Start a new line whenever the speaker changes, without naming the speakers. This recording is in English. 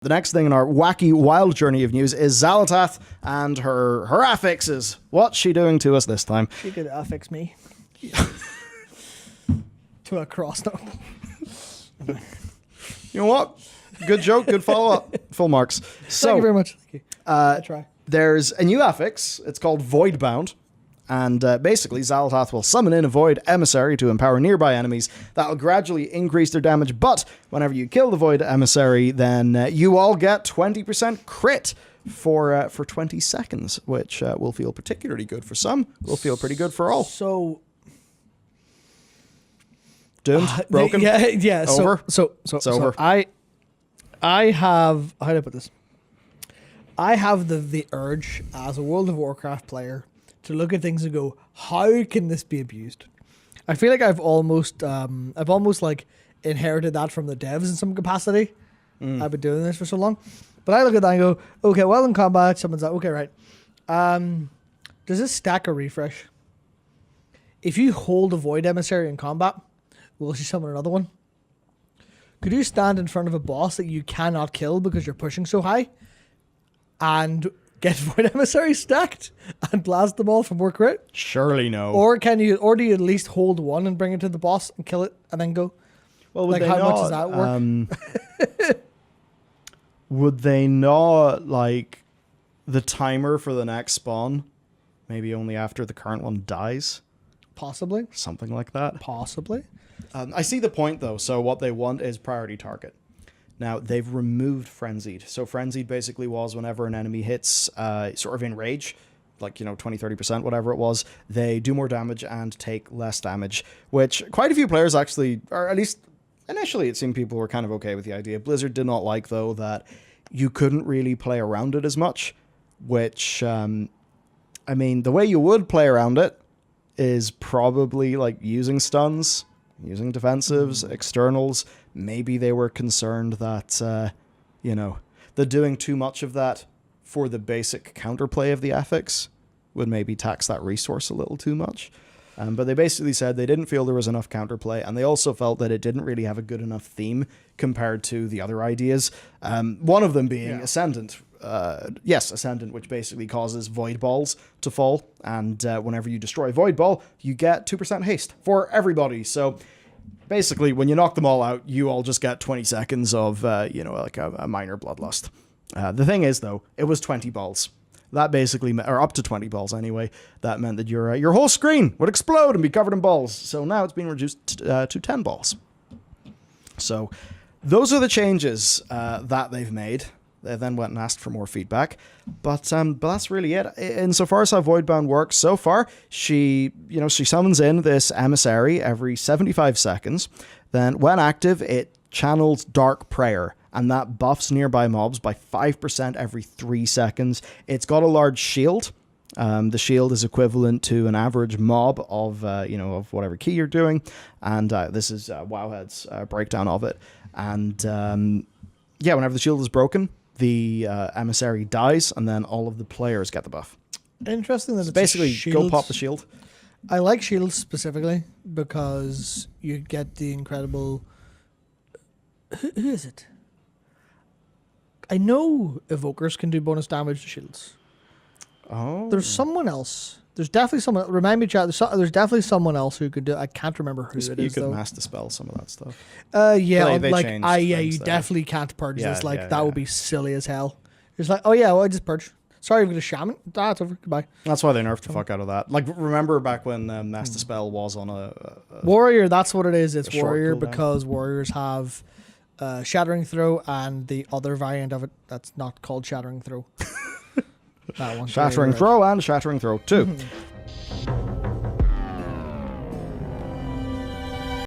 The next thing in our wacky, wild journey of news is Xalatath and her affixes. What's she doing to us this time?
She could affix me. To a cross, no.
You know what? Good joke, good follow-up. Full marks. So,
Thank you very much. Thank you. I try.
There's a new affix. It's called Voidbound. And basically, Xalatath will summon in a Void Emissary to empower nearby enemies. That will gradually increase their damage, but whenever you kill the Void Emissary, then you all get 20% crit for 20 seconds, which will feel particularly good for some. Will feel pretty good for all.
So...
Doomed? Broken?
Yeah.
Over?
So
over.
I have... How do I put this? I have the urge, as a World of Warcraft player, to look at things and go, how can this be abused? I feel like I've almost like inherited that from the devs in some capacity. I've been doing this for so long. But I look at that and go, okay, well in combat, someone's like, okay, right. Does this stack a refresh? If you hold a Void Emissary in combat, will she summon another one? Could you stand in front of a boss that you cannot kill because you're pushing so high and get Void Emissary stacked and blast them all from more crit?
Surely no.
Or do you at least hold one and bring it to the boss and kill it and then go?
Well,
like, how much does that work?
Would they not, like, the timer for the next spawn, maybe only after the current one dies?
Possibly.
Something like that.
Possibly.
I see the point, though. So what they want is priority target. Now, they've removed Frenzied. So Frenzied basically was whenever an enemy hits sort of in rage, like, 20, 30%, whatever it was, they do more damage and take less damage, which quite a few players actually, or at least initially it seemed people were kind of okay with the idea. Blizzard did not like, though, that you couldn't really play around it as much, which, the way you would play around it is probably, like, using stuns, using defensives, externals. Maybe they were concerned that, they're doing too much of that for the basic counterplay of the Affix would maybe tax that resource a little too much. But they basically said they didn't feel there was enough counterplay, and they also felt that it didn't really have a good enough theme compared to the other ideas. One of them being Ascendant. Ascendant, which basically causes Void Balls to fall, and whenever you destroy Void Ball, you get 2% haste for everybody. So basically, when you knock them all out, you all just get 20 seconds of, like a minor bloodlust. The thing is, though, it was 20 balls. That basically, or up to 20 balls anyway, that meant that your whole screen would explode and be covered in balls. So now it's been reduced to 10 balls. So those are the changes that they've made. They then went and asked for more feedback. But that's really it. Insofar as how Voidbound works, so far, she summons in this emissary every 75 seconds. Then, when active, it channels Dark Prayer, and that buffs nearby mobs by 5% every 3 seconds. It's got a large shield. The shield is equivalent to an average mob of whatever key you're doing. And this is Wowhead's breakdown of it. And whenever the shield is broken, the emissary dies, and then all of the players get the buff.
Interesting that it's
basically
shield.
go pop the shield.
I like shields specifically because you get the incredible... Who is it? I know evokers can do bonus damage to shields.
Oh.
There's someone else. There's definitely someone... Remind me, chat. There's definitely someone else who could do... I can't remember who it is, though. You
could mass dispel some of that stuff.
You definitely can't purge this. That would be silly as hell. It's like, oh yeah, well, I just purged. Sorry, I'm going to shaman. It's over. Goodbye.
That's why they nerfed the fuck out of that. Like, remember back when mass dispel was on a
warrior? That's what it is. It's warrior
cooldown.
Because warriors have shattering throw, and the other variant of it that's not called shattering throw. That one.
Shattering throw and shattering throw too.